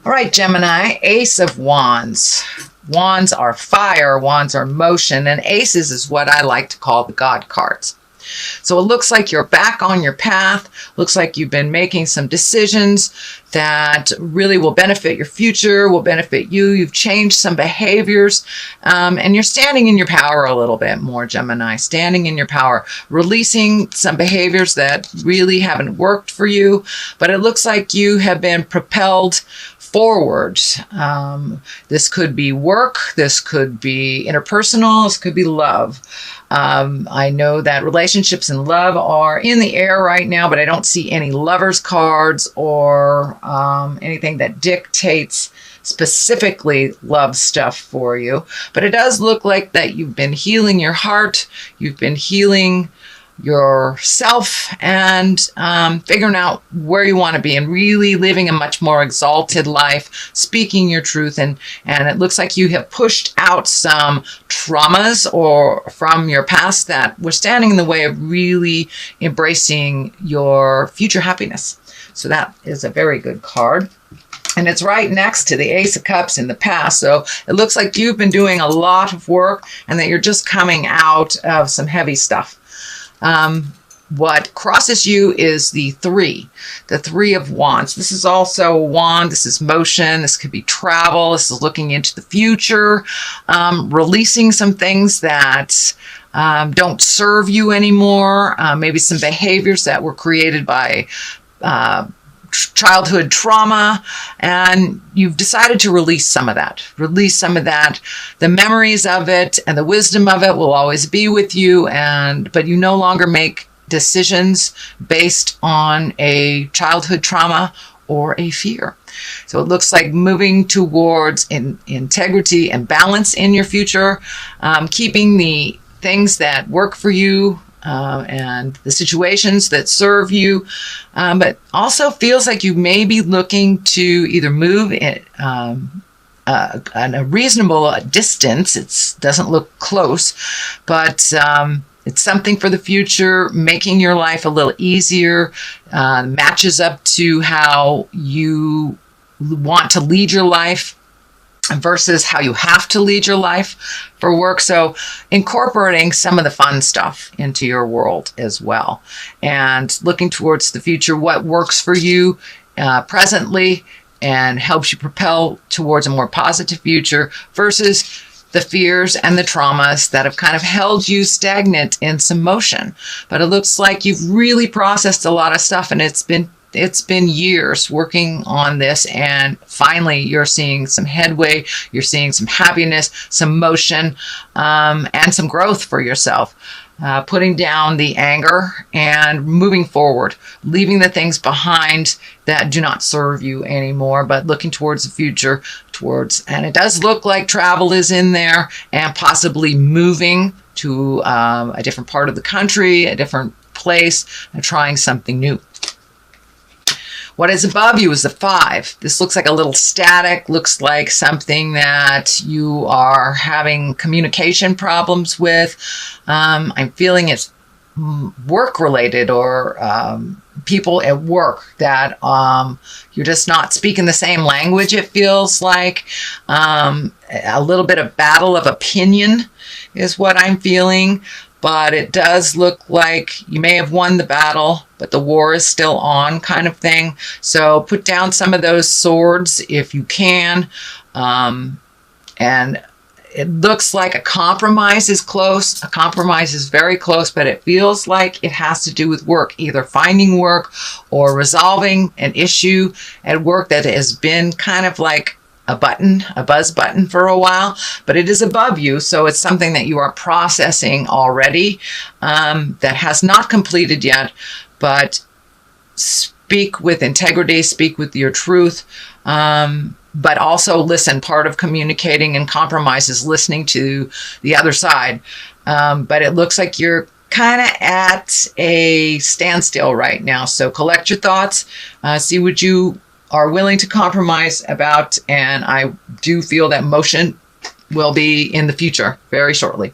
All right, Gemini, Ace of Wands. Wands are fire, wands are motion, and aces is what I like to call the God cards. So it looks like you're back on your path. Looks like you've been making some decisions that really will benefit your future, will benefit you. You've changed some behaviors, and you're standing in your power a little bit more, Gemini. Standing in your power, releasing some behaviors that really haven't worked for you, but it looks like you have been propelled forward. This could be work, this could be interpersonal, this could be love. I know that relationships and love are in the air right now, but I don't see any lovers cards or anything that dictates specifically love stuff for you. But it does look like that you've been healing your heart, you've been healing yourself, and figuring out where you want to be and really living a much more exalted life, speaking your truth. And it looks like you have pushed out some traumas or from your past that were standing in the way of really embracing your future happiness. So that is a very good card. And it's right next to the Ace of Cups in the past. So it looks like you've been doing a lot of work and that you're just coming out of some heavy stuff. What crosses you is the Three of Wands. This is also a wand. This is motion. This could be travel. This is looking into the future, releasing some things that don't serve you anymore. Maybe some behaviors that were created by childhood trauma, and you've decided to release some of that. The memories of it and the wisdom of it will always be with you, but you no longer make decisions based on a childhood trauma or a fear. So it looks like moving towards integrity and balance in your future, keeping the things that work for you, and the situations that serve you, but also feels like you may be looking to either move at a reasonable distance. It doesn't look close, but it's something for the future, making your life a little easier, matches up to how you want to lead your life versus how you have to lead your life for work. So incorporating some of the fun stuff into your world as well, and looking towards the future, what works for you presently and helps you propel towards a more positive future versus the fears and the traumas that have kind of held you stagnant in some motion. But it looks like you've really processed a lot of stuff, and it's been years working on this, and finally you're seeing some headway, you're seeing some happiness, some motion, and some growth for yourself. Putting down the anger and moving forward, leaving the things behind that do not serve you anymore, but looking towards the future, and it does look like travel is in there, and possibly moving to a different part of the country, a different place, and trying something new. What is above you is the 5. This looks like a little static, looks like something that you are having communication problems with. I'm feeling it's work related, or people at work that you're just not speaking the same language, it feels like. A little bit of battle of opinion is what I'm feeling. But it does look like you may have won the battle, but the war is still on, kind of thing. So put down some of those swords if you can. And it looks like a compromise is close. A compromise is very close, but it feels like it has to do with work, either finding work or resolving an issue at work that has been kind of like a buzz button for a while, but it is above you. So it's something that you are processing already, that has not completed yet, but speak with integrity, speak with your truth, but also listen. Part of communicating and compromise is listening to the other side. But it looks like you're kind of at a standstill right now. So collect your thoughts, see what you are willing to compromise about, and I do feel that motion will be in the future very shortly.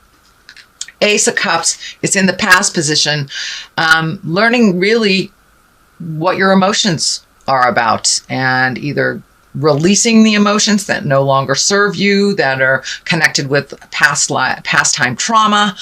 Ace of Cups, it's in the past position, learning really what your emotions are about, and either releasing the emotions that no longer serve you, that are connected with past-time trauma,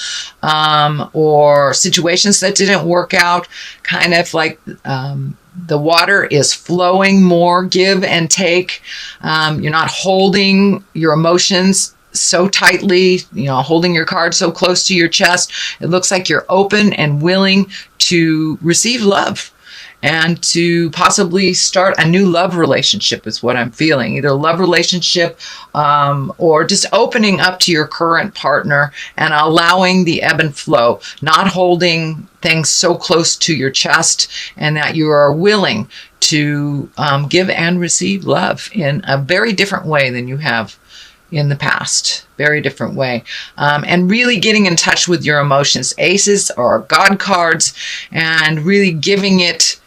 or situations that didn't work out. Kind of like the water is flowing more, give and take. You're not holding your emotions so tightly, holding your card so close to your chest. It looks like you're open and willing to receive love and to possibly start a new love relationship is what I'm feeling. Either a love relationship or just opening up to your current partner and allowing the ebb and flow, not holding things so close to your chest, and that you are willing to give and receive love in a very different way than you have in the past. Very different way. And really getting in touch with your emotions. Aces or God cards, and really giving it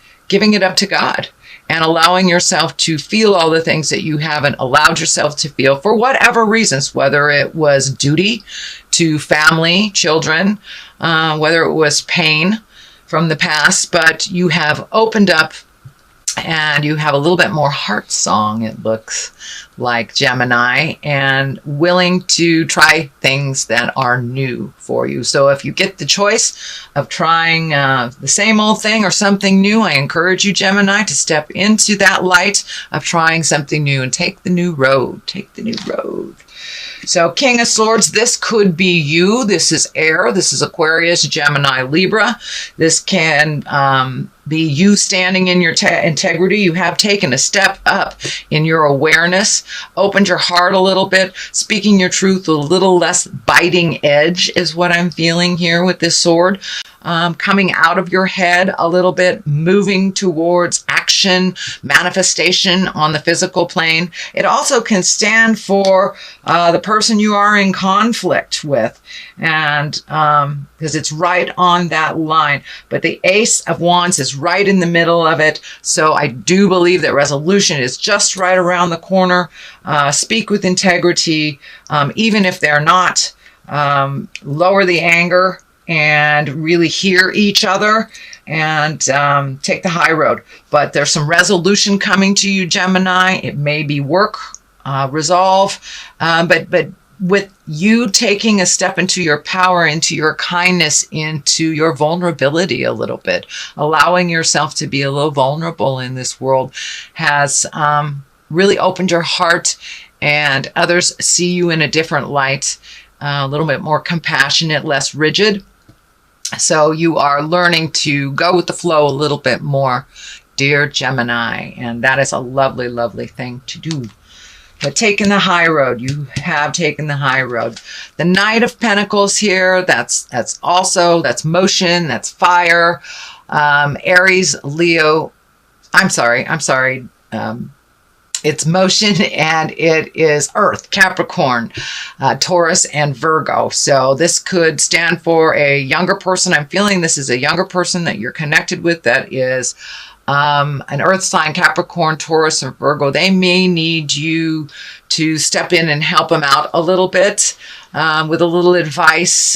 up to God and allowing yourself to feel all the things that you haven't allowed yourself to feel for whatever reasons, whether it was duty to family, children, whether it was pain from the past, but you have opened up and you have a little bit more heart song, it looks like, Gemini, and willing to try things that are new for you. So if you get the choice of trying the same old thing or something new, I encourage you, Gemini, to step into that light of trying something new and take the new road. Take the new road. So King of Swords, this could be you. This is air. This is Aquarius, Gemini, Libra. This can be you standing in your integrity. You have taken a step up in your awareness, opened your heart a little bit, speaking your truth with a little less biting edge is what I'm feeling here with this sword. Coming out of your head a little bit, moving towards action, manifestation on the physical plane. It also can stand for the person you are in conflict with, and because it's right on that line. But the Ace of Wands is right in the middle of it, so I do believe that resolution is just right around the corner. Speak with integrity, even if they're not. Lower the anger and really hear each other, and take the high road. But there's some resolution coming to you, Gemini. It may be work, resolve, but with you taking a step into your power, into your kindness, into your vulnerability a little bit, allowing yourself to be a little vulnerable in this world has really opened your heart, and others see you in a different light, a little bit more compassionate, less rigid. So you are learning to go with the flow a little bit more, dear Gemini, and that is a lovely, lovely thing to do. But taking the high road, you have taken the high road. The Knight of Pentacles here, that's motion, that's fire. Aries, Leo, I'm sorry. It's motion, and it is Earth, Capricorn, Taurus, and Virgo. So this could stand for a younger person. I'm feeling this is a younger person that you're connected with that is an Earth sign, Capricorn, Taurus, and Virgo. They may need you to step in and help them out a little bit with a little advice.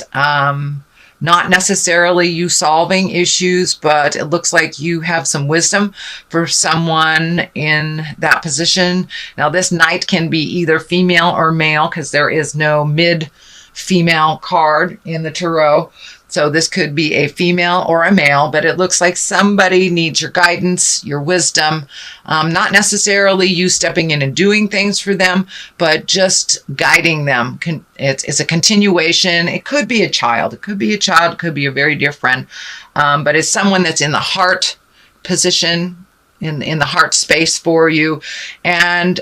Not necessarily you solving issues, but it looks like you have some wisdom for someone in that position. Now, this knight can be either female or male because there is no mid-female card in the tarot. So this could be a female or a male, but it looks like somebody needs your guidance, your wisdom, not necessarily you stepping in and doing things for them, but just guiding them. It's a continuation. It could be a child. It could be a child. It could be a very dear friend, but it's someone that's in the heart position, in the heart space for you, and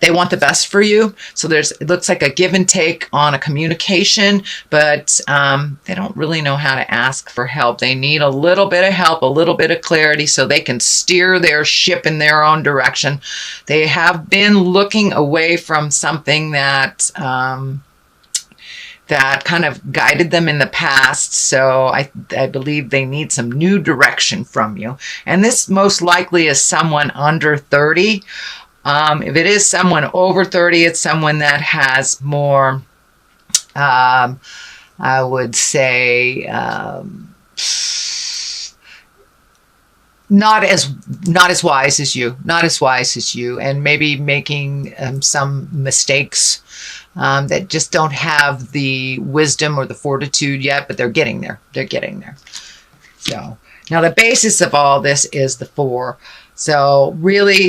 they want the best for you. So it looks like a give and take on a communication, but they don't really know how to ask for help. They need a little bit of help, a little bit of clarity so they can steer their ship in their own direction. They have been looking away from something that kind of guided them in the past. So I believe they need some new direction from you. And this most likely is someone under 30. If it is someone over 30, it's someone that has more, I would say, not as wise as you, and maybe making some mistakes that just don't have the wisdom or the fortitude yet, but they're getting there. So now the basis of all this is the 4. So really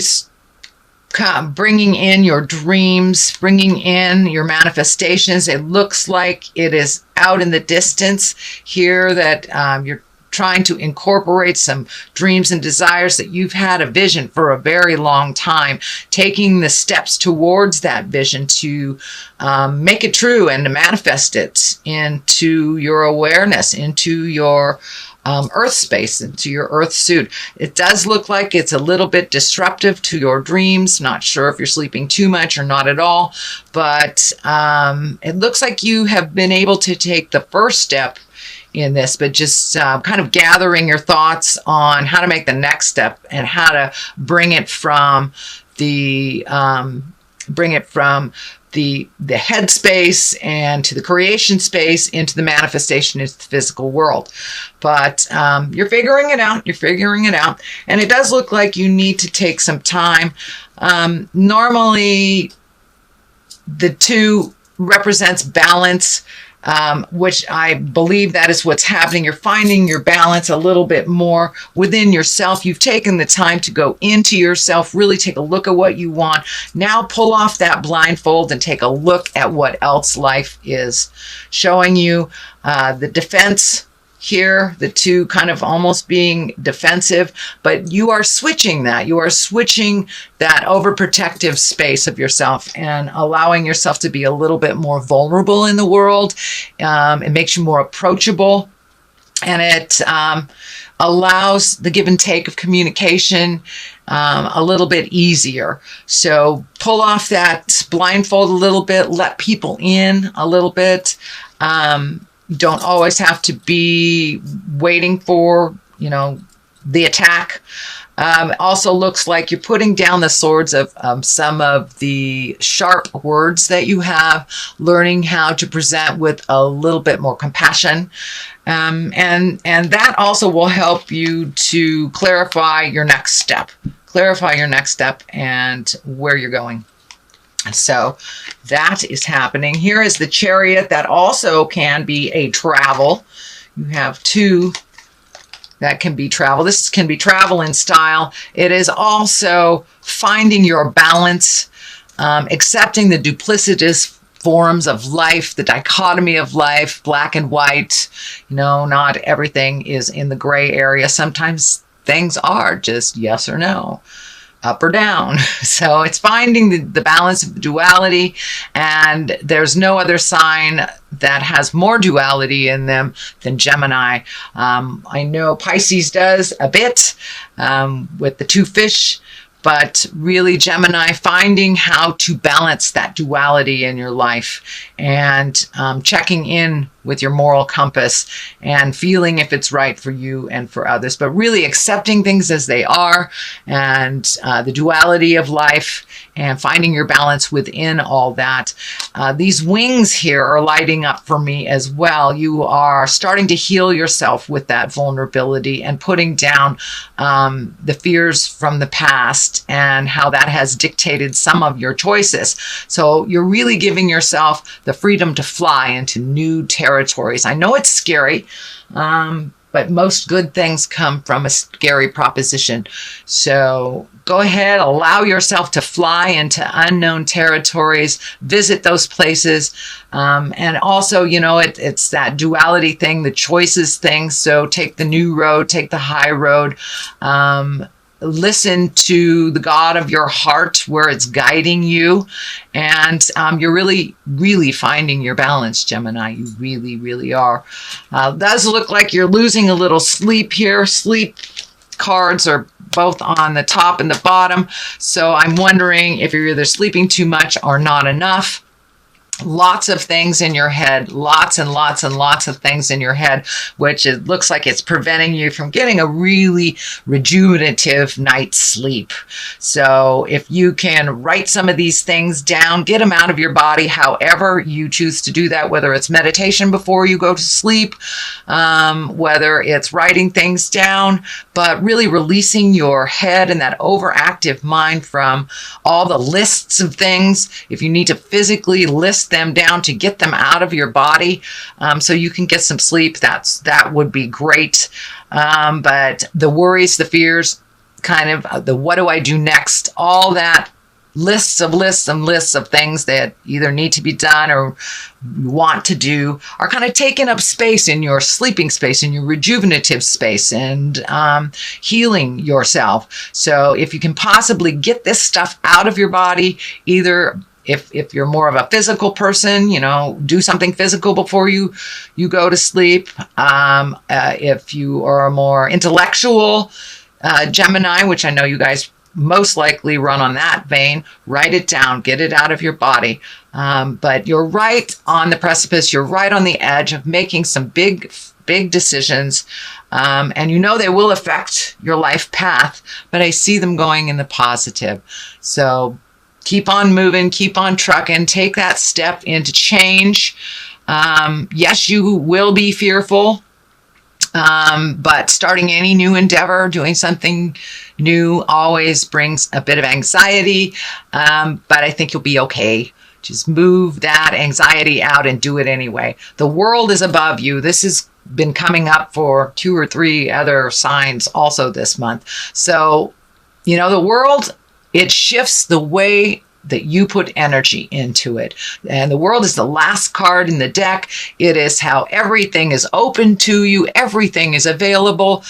bringing in your dreams, bringing in your manifestations. It looks like it is out in the distance here that you're trying to incorporate some dreams and desires that you've had a vision for a very long time, taking the steps towards that vision to make it true and to manifest it into your awareness, into your earth space, into your earth suit. It does look like it's a little bit disruptive to your dreams. Not sure if you're sleeping too much or not at all, but it looks like you have been able to take the first step in this, but just kind of gathering your thoughts on how to make the next step and how to bring it from the the head space and to the creation space into the manifestation into the physical world. But you're figuring it out. And it does look like you need to take some time. Normally, the 2 represents balance, which I believe that is what's happening. You're finding your balance a little bit more within yourself. You've taken the time to go into yourself, really take a look at what you want. Now pull off that blindfold and take a look at what else life is showing you. The defense here, the 2 kind of almost being defensive, but you are switching that. You are switching that overprotective space of yourself and allowing yourself to be a little bit more vulnerable in the world. It makes you more approachable, and it allows the give and take of communication a little bit easier. So pull off that blindfold a little bit, let people in a little bit. You don't always have to be waiting for, the attack. It also looks like you're putting down the swords of some of the sharp words that you have, learning how to present with a little bit more compassion. And that also will help you to clarify your next step and where you're going. So that is happening. Here is the Chariot. That also can be a travel. You have 2 that can be travel. This can be travel in style. It is also finding your balance, accepting the duplicitous forms of life, the dichotomy of life, black and white. Not everything is in the gray area. Sometimes things are just yes or no, up or down. So it's finding the balance of the duality, and there's no other sign that has more duality in them than Gemini. I know Pisces does a bit with the 2 fish, but really Gemini, finding how to balance that duality in your life and checking in with your moral compass and feeling if it's right for you and for others, but really accepting things as they are and the duality of life and finding your balance within all that. These wings here are lighting up for me as well. You are starting to heal yourself with that vulnerability and putting down the fears from the past and how that has dictated some of your choices. So you're really giving yourself the freedom to fly into new territories. I know it's scary, but most good things come from a scary proposition. So go ahead, allow yourself to fly into unknown territories, visit those places. And also, it's that duality thing, the choices thing. So take the new road, take the high road. Listen to the God of your heart where it's guiding you. And you're really, really finding your balance, Gemini. You really, really are. It does look like you're losing a little sleep here. Sleep cards are both on the top and the bottom. So I'm wondering if you're either sleeping too much or not enough. lots of things in your head, lots and lots and lots of things in your head, which it looks like it's preventing you from getting a really rejuvenative night's sleep. So if you can write some of these things down, get them out of your body, however you choose to do that, whether it's meditation before you go to sleep, whether it's writing things down, but really releasing your head and that overactive mind from all the lists of things. If you need to physically list them down to get them out of your body, so you can get some sleep, that would be great. But the worries, the fears, kind of the what do I do next, all that lists and lists of things that either need to be done or want to do are kind of taking up space in your sleeping space, in your rejuvenative space, and healing yourself. So if you can possibly get this stuff out of your body, either if you're more of a physical person, do something physical before you go to sleep. If you are a more intellectual Gemini, which I know you guys most likely run on that vein, write it down, get it out of your body. But you're right on the precipice. You're right on the edge of making some big decisions. And they will affect your life path, but I see them going in the positive. So keep on moving, keep on trucking, take that step into change. Yes, you will be fearful, but starting any new endeavor, doing something new always brings a bit of anxiety, but I think you'll be okay. Just move that anxiety out and do it anyway. The world is above you. This has been coming up for 2 or 3 other signs also this month. So, the world, it shifts the way that you put energy into it. And the world is the last card in the deck. It is how everything is open to you. Everything is available.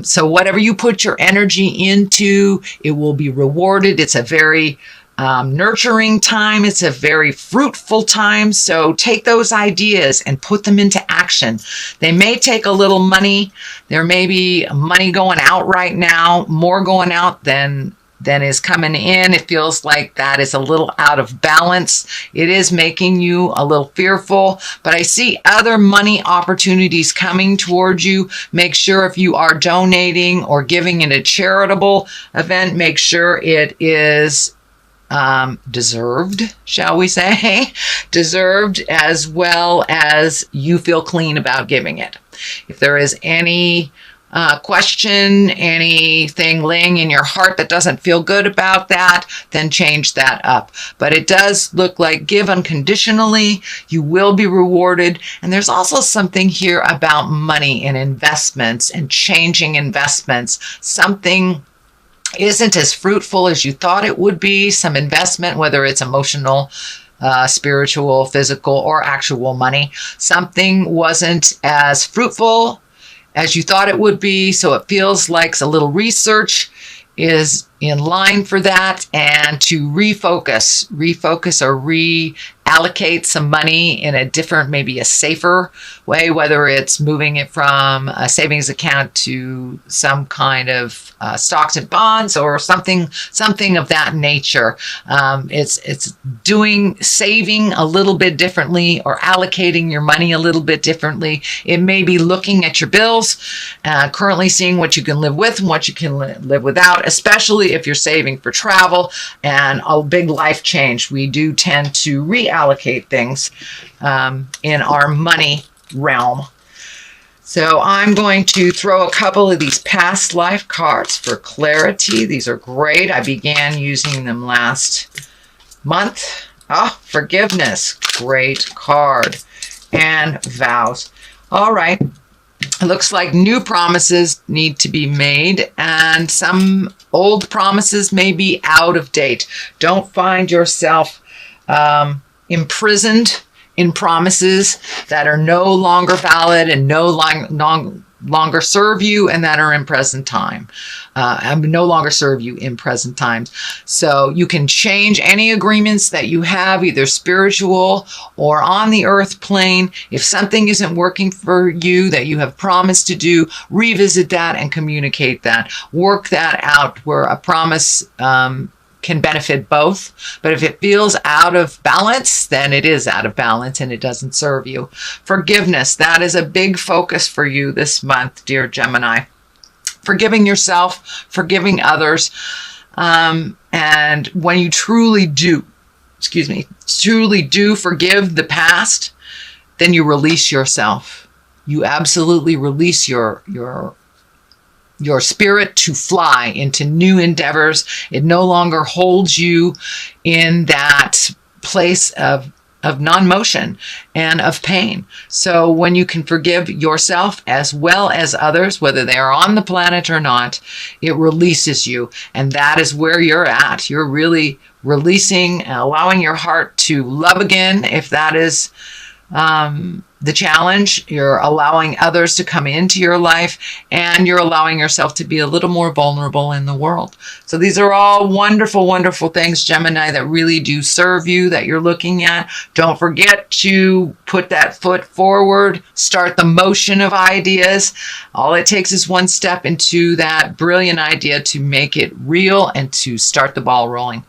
So whatever you put your energy into, it will be rewarded. It's a very nurturing time. It's a very fruitful time. So take those ideas and put them into action. They may take a little money. There may be money going out right now, more going out than is coming in. It feels like that is a little out of balance. It is making you a little fearful, but I see other money opportunities coming towards you. Make sure if you are donating or giving in a charitable event, make sure it is deserved, shall we say, deserved, as well as you feel clean about giving it. If there is any question, anything laying in your heart that doesn't feel good about that, then change that up. But it does look like give unconditionally, you will be rewarded. And there's also something here about money and investments and changing investments. Something isn't as fruitful as you thought it would be. Some investment, whether it's emotional, spiritual, physical, or actual money. Something wasn't as fruitful as you thought it would be, so it feels like a little research is in line for that, and to refocus or reallocate some money in a different, maybe a safer way, whether it's moving it from a savings account to some kind of stocks and bonds or something of that nature. It's doing saving a little bit differently or allocating your money a little bit differently. It may be looking at your bills, currently seeing what you can live with and what you can live without, especially if you're saving for travel and a big life change. We do tend to reallocate things in our money realm. So I'm going to throw a couple of these past life cards for clarity. These are great. I began using them last month. Forgiveness. Great card. And vows. All right. It looks like new promises need to be made, and some old promises may be out of date. Don't find yourself imprisoned in promises that are no longer valid and no longer serve you, and that are in present time. No longer serve you in present times. So you can change any agreements that you have, either spiritual or on the earth plane. If something isn't working for you that you have promised to do, revisit that and communicate that. Work that out where a promise can benefit both. But if it feels out of balance, then it is out of balance and it doesn't serve you. Forgiveness, that is a big focus for you this month, dear Gemini. Forgiving yourself, forgiving others. And when you truly do forgive the past, then you release yourself. You absolutely release your spirit to fly into new endeavors. It no longer holds you in that place of non-motion and of pain. So when you can forgive yourself as well as others, whether they are on the planet or not, it releases you. And that is where you're at. You're really releasing and allowing your heart to love again. If that is the challenge, you're allowing others to come into your life, and you're allowing yourself to be a little more vulnerable in the world. So these are all wonderful, wonderful things, Gemini, that really do serve you, that you're looking at. Don't forget to put that foot forward, start the motion of ideas. All it takes is one step into that brilliant idea to make it real and to start the ball rolling.